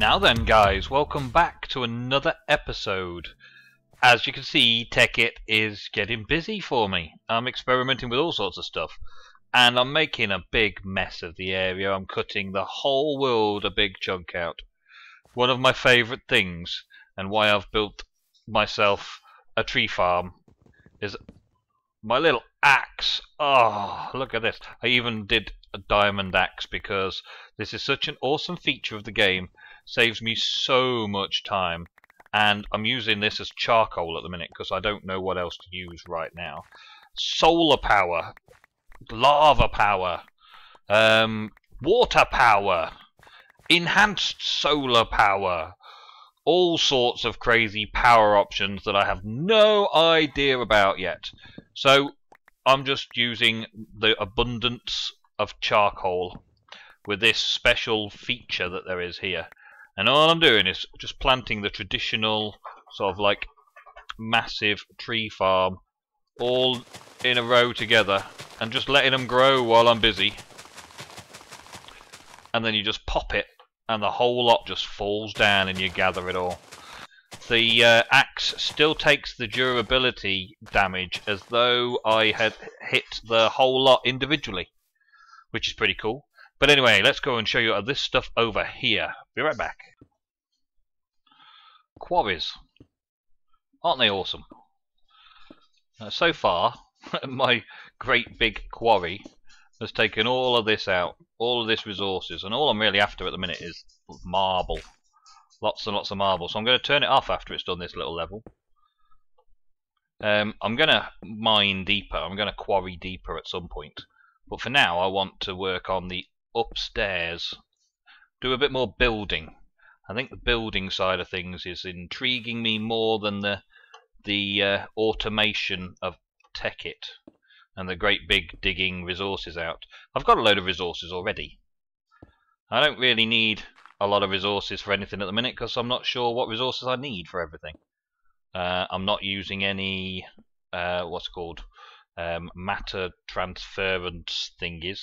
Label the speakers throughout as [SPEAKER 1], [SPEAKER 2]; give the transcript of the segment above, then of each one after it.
[SPEAKER 1] Now then guys, welcome back to another episode. As you can see, Tekkit is getting busy for me. I'm experimenting with all sorts of stuff, and I'm making a big mess of the area. I'm cutting the whole world a big chunk out. One of my favourite things, and why I've built myself a tree farm, is my little axe. Oh, look at this. I even did a diamond axe because this is such an awesome feature of the game. Saves me so much time, and I'm using this as charcoal at the minute because I don't know what else to use right now. Solar power, lava power, water power, enhanced solar power, all sorts of crazy power options that I have no idea about yet. So I'm just using the abundance of charcoal with this special feature that there is here. And all I'm doing is just planting the traditional sort of like massive tree farm all in a row together and just letting them grow while I'm busy. And then you just pop it and the whole lot just falls down and you gather it all. The axe still takes the durability damage as though I had hit the whole lot individually, which is pretty cool. But anyway, let's go and show you this stuff over here. Be right back. Quarries. Aren't they awesome? So far, my great big quarry has taken all of this out, all of this resources, and all I'm really after at the minute is marble. Lots and lots of marble. So I'm going to turn it off after it's done this little level. I'm going to mine deeper. I'm going to quarry deeper at some point. But for now, I want to work on the upstairs, do a bit more building. I think the building side of things is intriguing me more than the automation of Tekkit and the great big digging resources out. I've got a load of resources already. I don't really need a lot of resources for anything at the minute because I'm not sure what resources I need for everything. I'm not using any matter transference thingies.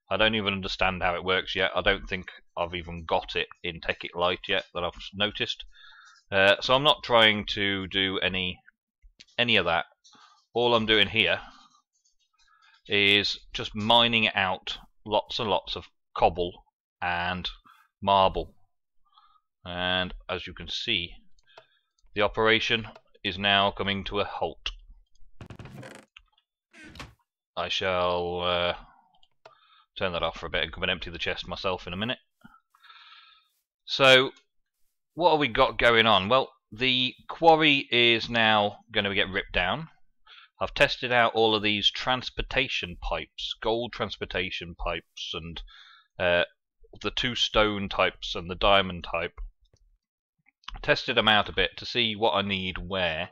[SPEAKER 1] I don't even understand how it works yet. I don't think I've even got it in Tekkit Lite yet that I've noticed. So I'm not trying to do any of that. All I'm doing here is just mining out lots and lots of cobble and marble. And as you can see, the operation is now coming to a halt. I shall turn that off for a bit and come and empty the chest myself in a minute. So, what have we got going on? Well, the quarry is now going to get ripped down. I've tested out all of these transportation pipes, gold transportation pipes, and the two stone types and the diamond type. Tested them out a bit to see what I need where,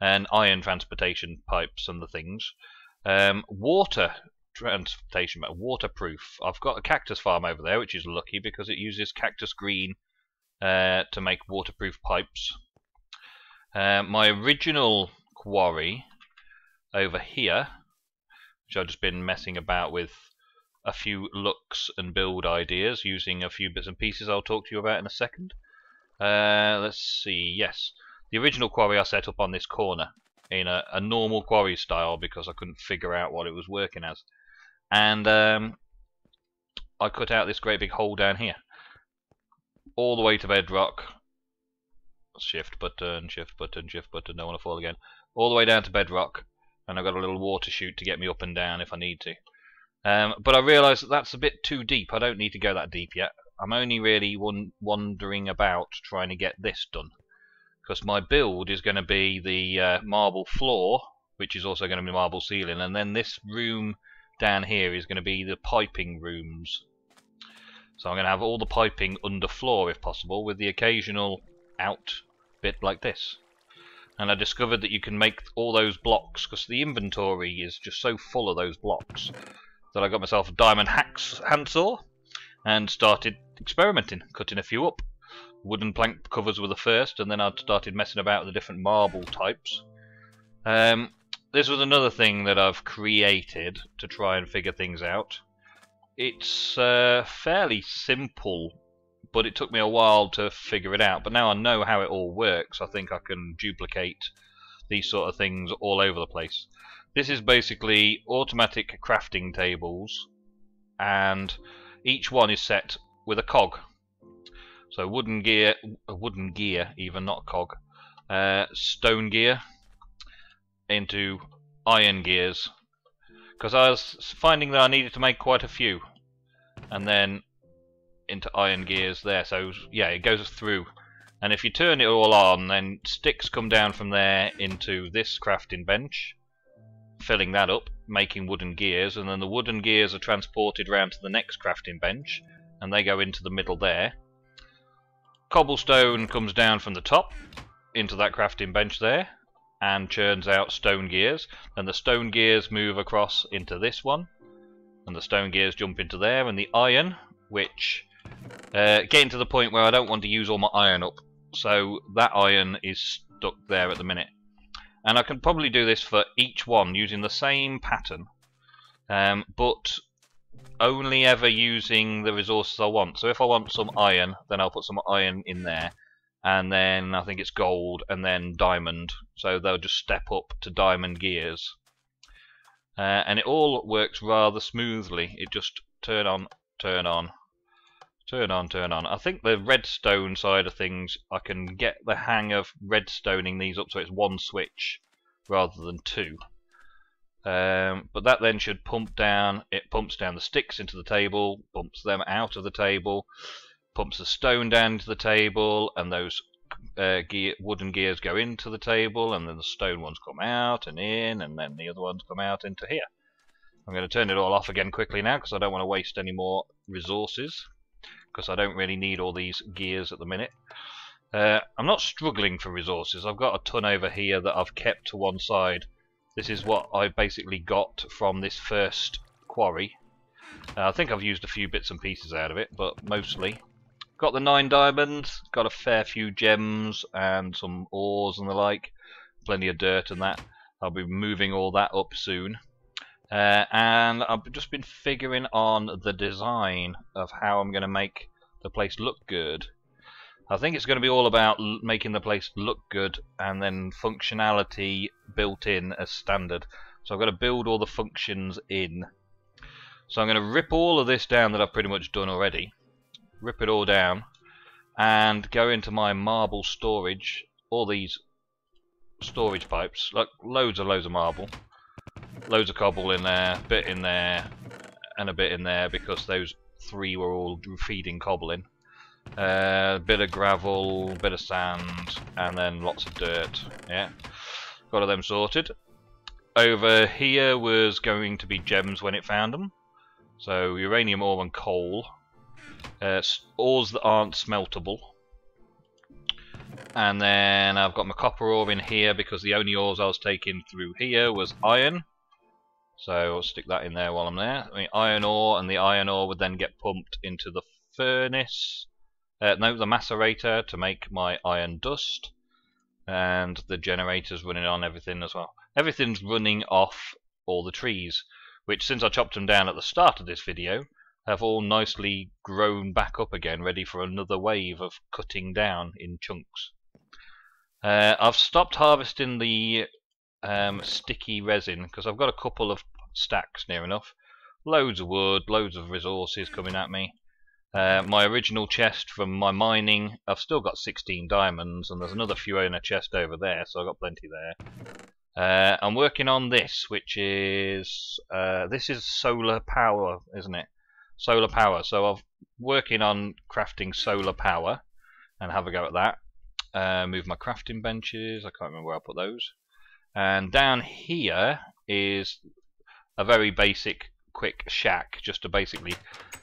[SPEAKER 1] and iron transportation pipes and the things. Water transportation, waterproof. I've got a cactus farm over there, which is lucky because it uses cactus green to make waterproof pipes. My original quarry over here, which I've just been messing about with a few looks and build ideas using a few bits and pieces I'll talk to you about in a second. Let's see, yes. The original quarry I set up on this corner in a normal quarry style because I couldn't figure out what it was working as. And I cut out this great big hole down here. All the way to bedrock. Shift button, shift button, shift button, don't want to fall again. All the way down to bedrock. And I've got a little water chute to get me up and down if I need to. But I realise that that's a bit too deep. I don't need to go that deep yet. I'm only really wandering about trying to get this done. Because my build is going to be the marble floor, which is also going to be marble ceiling, and then this room down here is going to be the piping rooms. So I'm going to have all the piping underfloor if possible, with the occasional out bit like this. And I discovered that you can make all those blocks, because the inventory is just so full of those blocks, that I got myself a diamond handsaw and started experimenting, cutting a few up. Wooden plank covers were the first, and then I started messing about with the different marble types. This was another thing that I've created to try and figure things out. It's a fairly simple but it took me a while to figure it out. But now I know how it all works, I think I can duplicate these sort of things all over the place. This is basically automatic crafting tables, and each one is set with a cog. So wooden gear, even, not cog, stone gear into iron gears, because I was finding that I needed to make quite a few, and then into iron gears there. So yeah, it goes through, and if you turn it all on, then sticks come down from there into this crafting bench, filling that up, making wooden gears, and then the wooden gears are transported round to the next crafting bench, and they go into the middle there. Cobblestone comes down from the top into that crafting bench there and churns out stone gears, and the stone gears move across into this one, and the stone gears jump into there, and the iron, which getting to the point where I don't want to use all my iron up, so that iron is stuck there at the minute. And I can probably do this for each one using the same pattern, but only ever using the resources I want. So if I want some iron, then I'll put some iron in there, and then I think it's gold, and then diamond. So they'll just step up to diamond gears, and it all works rather smoothly. It just turn on, turn on, turn on, turn on. I think the redstone side of things, I can get the hang of redstoning these up so it's one switch rather than two. But that then should pump down. It pumps down the sticks into the table, pumps them out of the table, pumps the stone down to the table, and those wooden gears go into the table, and then the stone ones come out and in, and then the other ones come out into here. I'm going to turn it all off again quickly now because I don't want to waste any more resources, because I don't really need all these gears at the minute. I'm not struggling for resources. I've got a ton over here that I've kept to one side. This is what I basically got from this first quarry. I think I've used a few bits and pieces out of it, but mostly. Got the 9 diamonds, got a fair few gems and some ores and the like. Plenty of dirt and that. I'll be moving all that up soon. And I've just been figuring on the design of how I'm going to make the place look good. I think it's going to be all about making the place look good and then functionality built in as standard. So I've got to build all the functions in. So I'm going to rip all of this down that I've pretty much done already. Rip it all down and go into my marble storage. All these storage pipes, like loads of marble. Loads of cobble in there, a bit in there, and a bit in there because those 3 were all feeding cobble in. A bit of gravel, bit of sand, and then lots of dirt. Yeah, got all of them sorted. Over here was going to be gems when it found them. So uranium ore and coal. Ores that aren't smeltable. And then I've got my copper ore in here because the only ores I was taking through here was iron. So I'll stick that in there while I'm there. I mean, iron ore, and the iron ore would then get pumped into the furnace. No, the macerator to make my iron dust. And the generator's running on everything as well. Everything's running off all the trees, which since I chopped them down at the start of this video, have all nicely grown back up again, ready for another wave of cutting down in chunks. I've stopped harvesting the sticky resin because I've got a couple of stacks near enough. Loads of wood, loads of resources coming at me. My original chest from my mining, I've still got 16 diamonds, and there's another few in a chest over there, so I've got plenty there. I'm working on this, which is this is solar power, isn't it? Solar power. So I'm working on crafting solar power, and have a go at that. Move my crafting benches. I can't remember where I put those. And down here is a very basic, quick shack, just to basically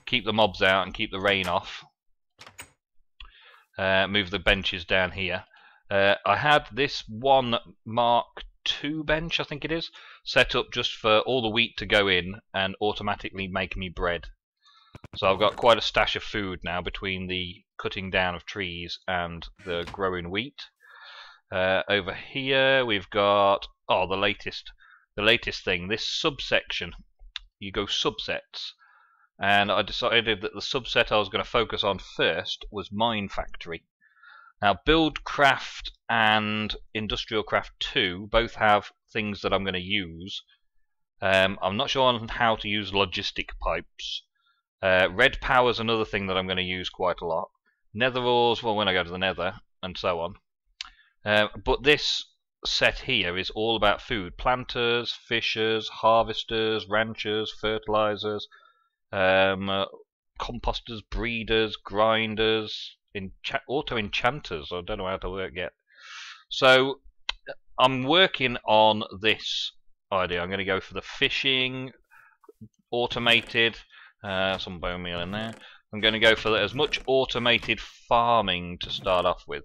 [SPEAKER 1] keep the mobs out and keep the rain off. Move the benches down here. I had this one Mark II bench, I think it is, set up just for all the wheat to go in and automatically make me bread. So I've got quite a stash of food now between the cutting down of trees and the growing wheat. Over here we've got the latest thing. This subsection, you go subsets. and I decided that the subset I was going to focus on first was Mine Factory. Now, Buildcraft and Industrial Craft 2 both have things that I'm going to use. I'm not sure on how to use logistic pipes. Red power is another thing that I'm going to use quite a lot. Nether ores, well, when I go to the nether, and so on. But this set here is all about food. Planters, fishers, harvesters, ranchers, fertilizers, composters, breeders, grinders, auto-enchanters. I don't know how to work yet. So I'm working on this idea. I'm going to go for the fishing, automated, some bone meal in there. I'm going to go for as much automated farming to start off with.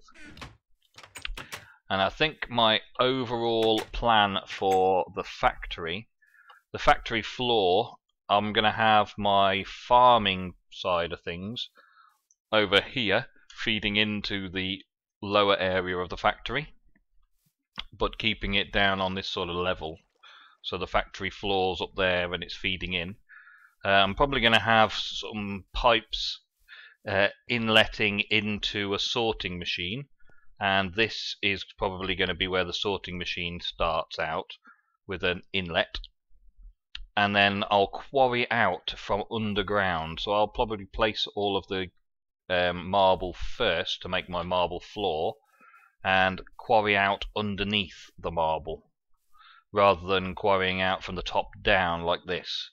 [SPEAKER 1] And I think my overall plan for the factory floor, I'm going to have my farming side of things over here, feeding into the lower area of the factory, but keeping it down on this sort of level. So the factory floor's up there and it's feeding in. I'm probably going to have some pipes inletting into a sorting machine, and this is probably going to be where the sorting machine starts out, with an inlet. And then I'll quarry out from underground. So I'll probably place all of the marble first to make my marble floor, and quarry out underneath the marble, rather than quarrying out from the top down like this,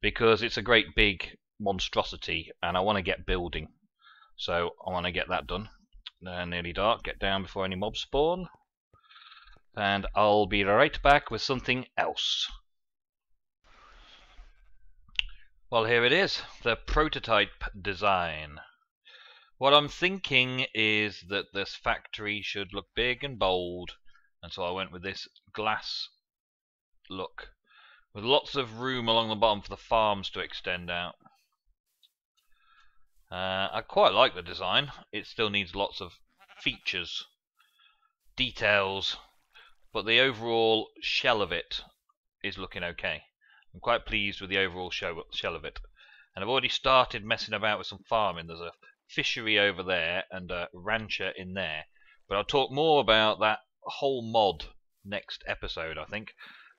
[SPEAKER 1] because it's a great big monstrosity and I want to get building. So I want to get that done. Nearly dark, get down before any mobs spawn, and I'll be right back with something else. Well, here it is, the prototype design. What I'm thinking is that this factory should look big and bold, and so I went with this glass look, with lots of room along the bottom for the farms to extend out. I quite like the design. It still needs lots of features, details, but the overall shell of it is looking okay. I'm quite pleased with the overall shell of it. And I've already started messing about with some farming. There's a fishery over there and a rancher in there. But I'll talk more about that whole mod next episode, I think.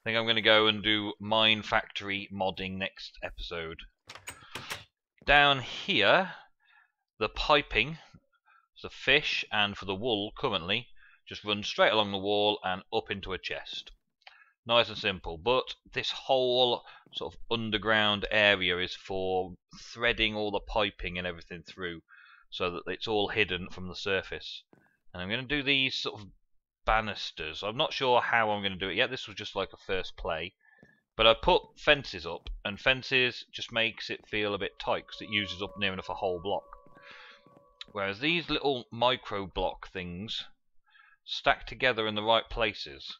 [SPEAKER 1] I think I'm going to go and do Mine Factory modding next episode. Down here, the piping, the fish and for the wool currently, just runs straight along the wall and up into a chest. Nice and simple, but this whole sort of underground area is for threading all the piping and everything through, so that it's all hidden from the surface. And I'm going to do these sort of banisters. I'm not sure how I'm going to do it yet. This was just like a first play. But I put fences up, and fences just makes it feel a bit tight because it uses up near enough a whole block. Whereas these little micro block things stacked together in the right places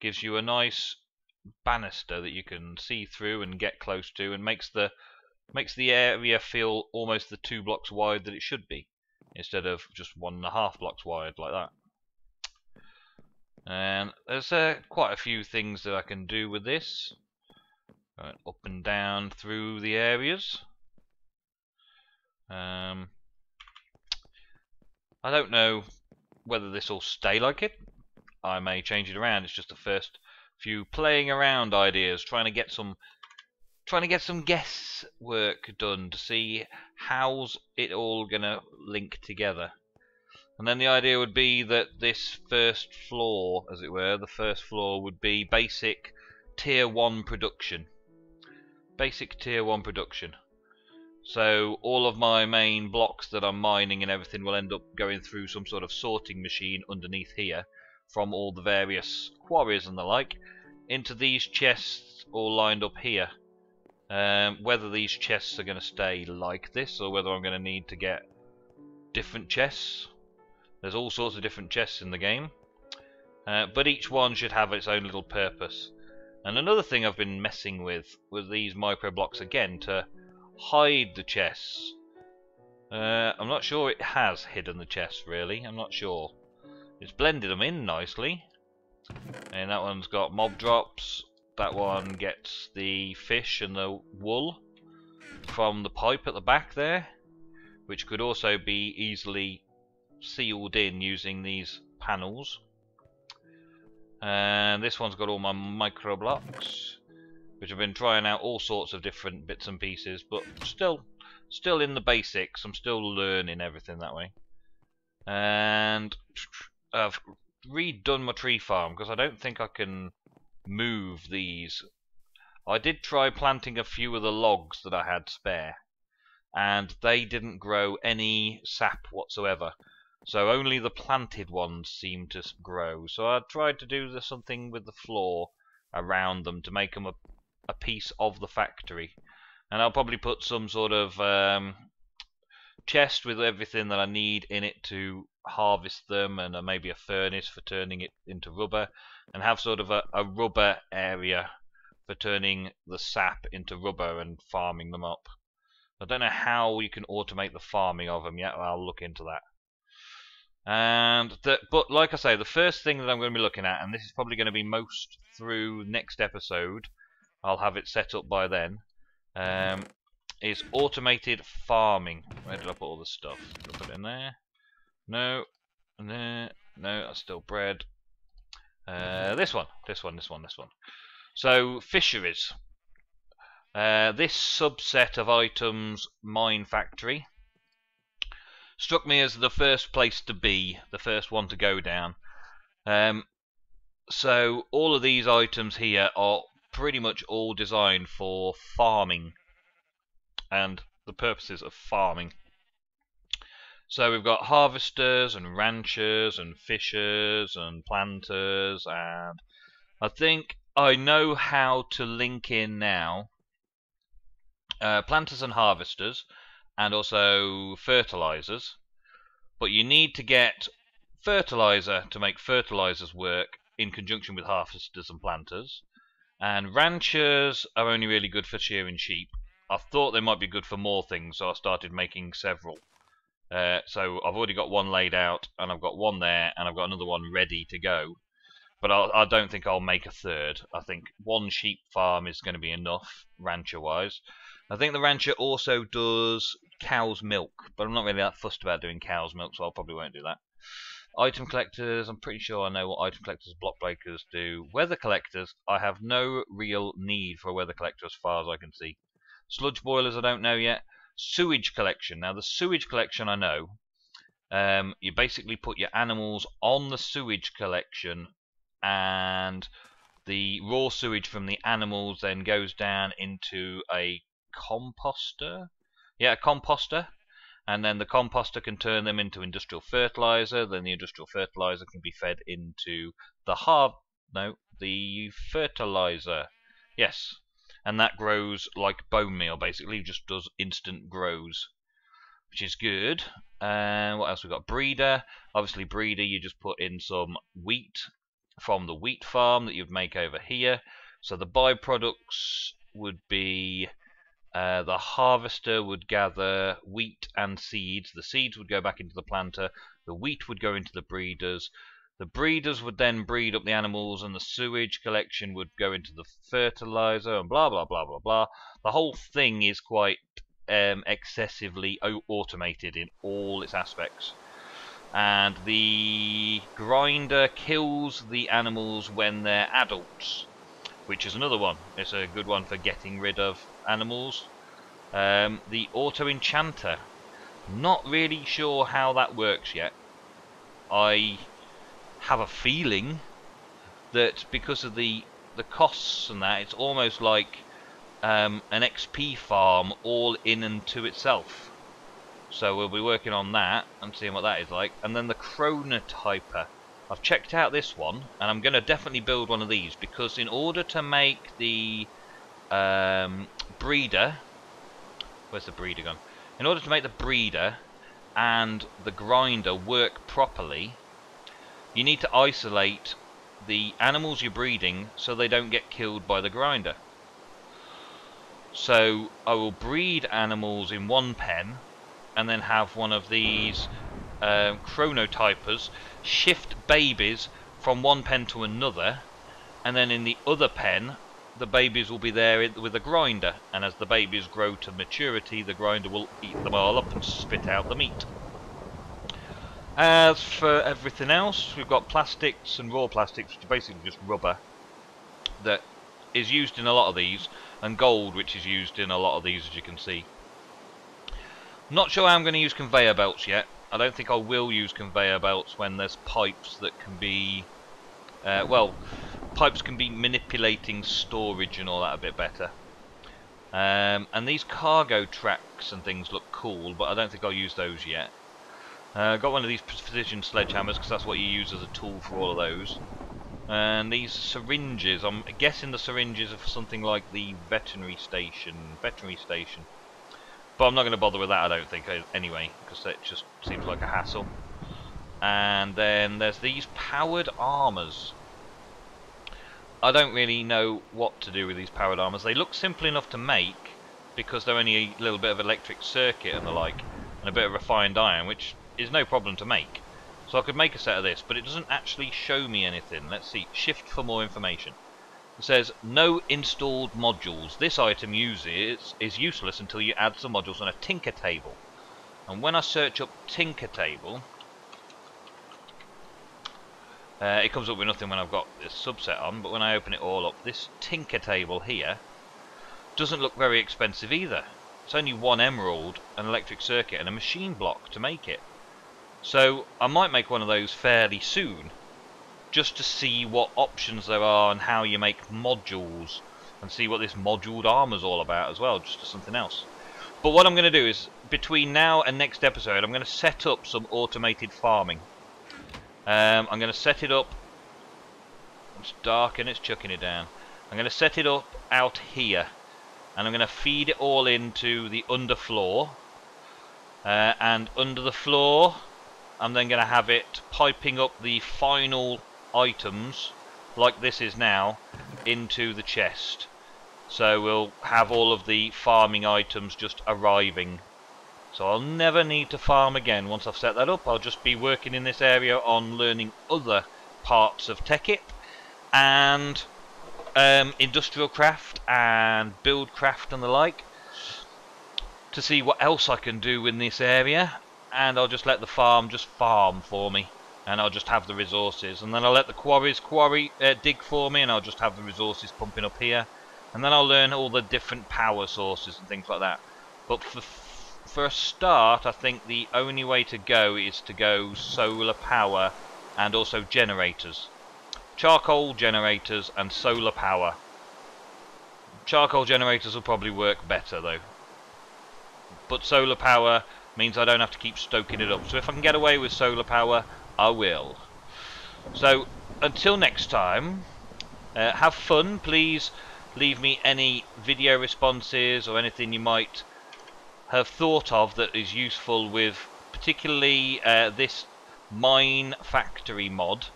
[SPEAKER 1] gives you a nice banister that you can see through and get close to, and makes the area feel almost the 2 blocks wide that it should be, instead of just 1.5 blocks wide like that. And there's quite a few things that I can do with this. Up and down through the areas. I don't know whether this will stay like it. I may change it around. It's just the first few playing around ideas, trying to get some guesswork done to see how's it all gonna link together. And then the idea would be that this first floor, as it were, the first floor would be basic tier 1 production. Basic tier 1 production. So all of my main blocks that I'm mining and everything will end up going through some sort of sorting machine underneath here, from all the various quarries and the like, into these chests all lined up here. Whether these chests are going to stay like this, or whether I'm going to need to get different chests. There's all sorts of different chests in the game, but each one should have its own little purpose. And another thing I've been messing with these micro blocks again, to hide the chests. I'm not sure it has hidden the chests really, I'm not sure. It's blended them in nicely. And that one's got mob drops, that one gets the fish and the wool. from the pipe at the back there, which could also be easily sealed in using these panels. And this one's got all my micro blocks, which I've been trying out all sorts of different bits and pieces, but still in the basics. I'm still learning everything that way. And I've redone my tree farm because I don't think I can move these. I did try planting a few of the logs that I had spare, and they didn't grow any sap whatsoever. So only the planted ones seemed to grow. So I tried to do something with the floor around them to make them a piece of the factory. And I'll probably put some sort of chest with everything that I need in it to harvest them, and maybe a furnace for turning it into rubber, and have sort of a rubber area for turning the sap into rubber and farming them up. I don't know how you can automate the farming of them yet. I'll look into that. But like I say, the first thing that I'm going to be looking at, and this is probably going to be most through next episode, I'll have it set up by then, is automated farming. Where did I put all the stuff? Did I put it in there? No. And there. No, that's still bread. This one. So, fisheries. This subset of items, mine factory, struck me as the first place to be, the first one to go down. So all of these items here are pretty much all designed for farming and the purposes of farming. So we've got harvesters and ranchers and fishers and planters, and I think I know how to link in now planters and harvesters, and also fertilizers. But you need to get fertilizer to make fertilizers work in conjunction with harvesters and planters. And ranchers are only really good for shearing sheep. I thought they might be good for more things, so I started making several. So I've already got one laid out, and I've got one there, and I've got another one ready to go. But I don't think I'll make a third. I think one sheep farm is going to be enough, rancher-wise. I think the rancher also does cow's milk, but I'm not really that fussed about doing cow's milk, so I probably won't do that. Item collectors, I'm pretty sure I know what item collectors, block breakers do. Weather collectors, I have no real need for a weather collector as far as I can see. Sludge boilers, I don't know yet. Sewage collection. Now, the sewage collection I know. You basically put your animals on the sewage collection, and the raw sewage from the animals then goes down into a composter. Yeah, a composter. And then the composter can turn them into industrial fertilizer. Then the industrial fertilizer can be fed into the the fertilizer. Yes. And that grows like bone meal, basically. It just does instant grows, which is good. And what else we got? Breeder. Obviously, breeder, you just put in some wheat from the wheat farm that you'd make over here. So the byproducts would be the harvester would gather wheat and seeds. The seeds would go back into the planter. The wheat would go into the breeders. The breeders would then breed up the animals, and the sewage collection would go into the fertilizer, and blah blah blah blah blah. The whole thing is quite excessively automated in all its aspects. And the grinder kills the animals when they're adults, which is another one. It's a good one for getting rid of animals. The auto enchanter, not really sure how that works yet. I have a feeling that because of the costs and that, it's almost like an XP farm all in and to itself. So we'll be working on that and seeing what that is like. And then the chronotyper. I've checked out this one, and I'm going to definitely build one of these, because in order to make the breeder... Where's the breeder gone? In order to make the breeder and the grinder work properly, you need to isolate the animals you're breeding so they don't get killed by the grinder. So I will breed animals in one pen, and then have one of these chronotypers shift babies from one pen to another, and then in the other pen the babies will be there with a grinder, and as the babies grow to maturity, the grinder will eat them all up and spit out the meat. As for everything else, we've got plastics and raw plastics, which are basically just rubber, that is used in a lot of these, and gold, which is used in a lot of these, as you can see. Not sure how I'm going to use conveyor belts yet. I don't think I will use conveyor belts when there's pipes that can be... well, pipes can be manipulating storage and all that a bit better. And these cargo tracks and things look cool, but I don't think I'll use those yet. Got one of these precision sledgehammers, because that's what you use as a tool for all of those. And these syringes, I'm guessing the syringes are for something like the veterinary station. But I'm not going to bother with that, I don't think, anyway, because it just seems like a hassle. And then there's these powered armors. I don't really know what to do with these powered armors. They look simple enough to make, because they're only a little bit of electric circuit and the like, and a bit of refined iron, which is no problem to make. So I could make a set of this, but it doesn't actually show me anything. Let's see, shift for more information. It says, no installed modules. This item is useless until you add some modules on a tinker table. And when I search up tinker table, it comes up with nothing when I've got this subset on, but when I open it all up, this tinker table here doesn't look very expensive either. It's only 1 emerald, an electric circuit, and a machine block to make it. So I might make one of those fairly soon, just to see what options there are and how you make modules, and see what this moduled armor's all about as well, just as something else. But what I'm going to do is, between now and next episode, I'm going to set up some automated farming. I'm going to set it up. It's dark and it's chucking it down. I'm going to set it up out here, and I'm going to feed it all into the underfloor. And under the floor, I'm then going to have it piping up the final items, like this is now, into the chest. So we'll have all of the farming items just arriving. So I'll never need to farm again once I've set that up. I'll just be working in this area on learning other parts of Tekkit and industrial craft and build craft and the like, to see what else I can do in this area. And I'll just let the farm just farm for me, and I'll just have the resources, and then I'll let the quarries dig for me, and I'll just have the resources pumping up here, and then I'll learn all the different power sources and things like that. But for a start, I think the only way to go is to go solar power and also generators. Charcoal generators and solar power. Charcoal generators will probably work better though, but solar power means I don't have to keep stoking it up. So if I can get away with solar power, I will. So until next time, have fun. Please leave me any video responses or anything you might have thought of that is useful with particularly this mine factory mod.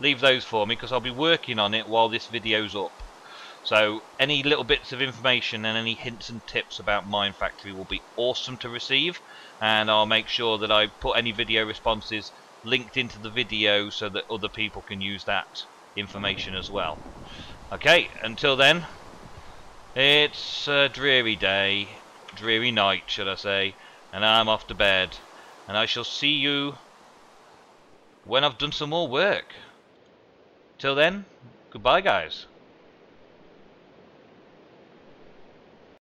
[SPEAKER 1] Leave those for me, because I'll be working on it while this video's up. So any little bits of information and any hints and tips about Mine Factory will be awesome to receive, and I'll make sure that I put any video responses linked into the video so that other people can use that information as well. Okay, until then, it's a dreary day, dreary night should I say, and I'm off to bed, and I shall see you when I've done some more work. Till then, goodbye guys.